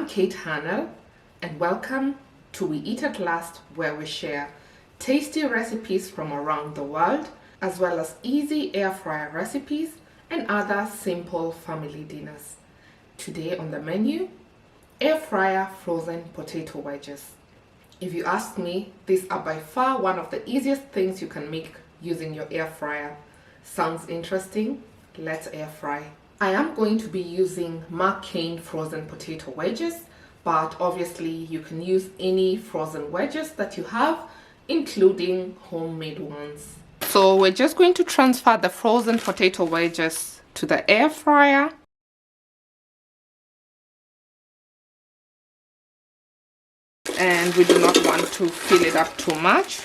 Kate Hannell, and welcome to We Eat at Last, where we share tasty recipes from around the world, as well as easy air fryer recipes and other simple family dinners. Today on the menu, air fryer frozen potato wedges. If you ask me, these are by far one of the easiest things you can make using your air fryer. Sounds interesting? Let's air fry. I am going to be using McCain frozen potato wedges, but obviously you can use any frozen wedges that you have, including homemade ones. So we're just going to transfer the frozen potato wedges to the air fryer. And we do not want to fill it up too much,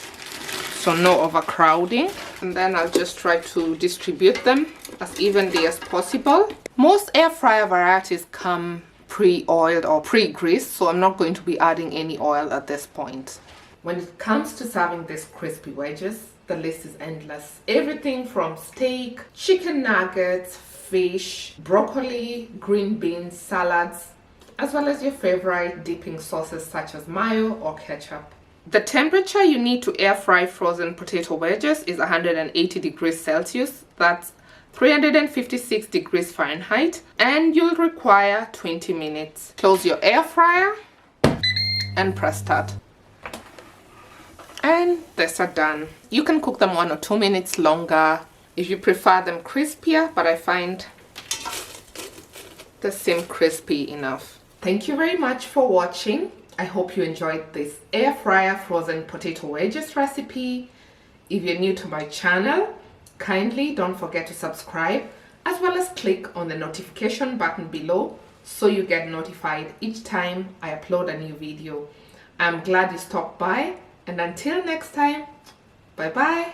so no overcrowding. And then I'll just try to distribute them as evenly as possible. Most air fryer varieties come pre-oiled or pre-greased, so I'm not going to be adding any oil at this point. When it comes to serving these crispy wedges, the list is endless. Everything from steak, chicken nuggets, fish, broccoli, green beans, salads, as well as your favorite dipping sauces such as mayo or ketchup. The temperature you need to air fry frozen potato wedges is 180 degrees Celsius, that's 356 degrees Fahrenheit, and you'll require 20 minutes. Close your air fryer and press start. And these are done. You can cook them 1 or 2 minutes longer if you prefer them crispier, but I find they seem crispy enough. Thank you very much for watching. I hope you enjoyed this air fryer frozen potato wedges recipe. If you're new to my channel, kindly don't forget to subscribe, as well as click on the notification button below so you get notified each time I upload a new video. I'm glad you stopped by, and until next time, bye bye.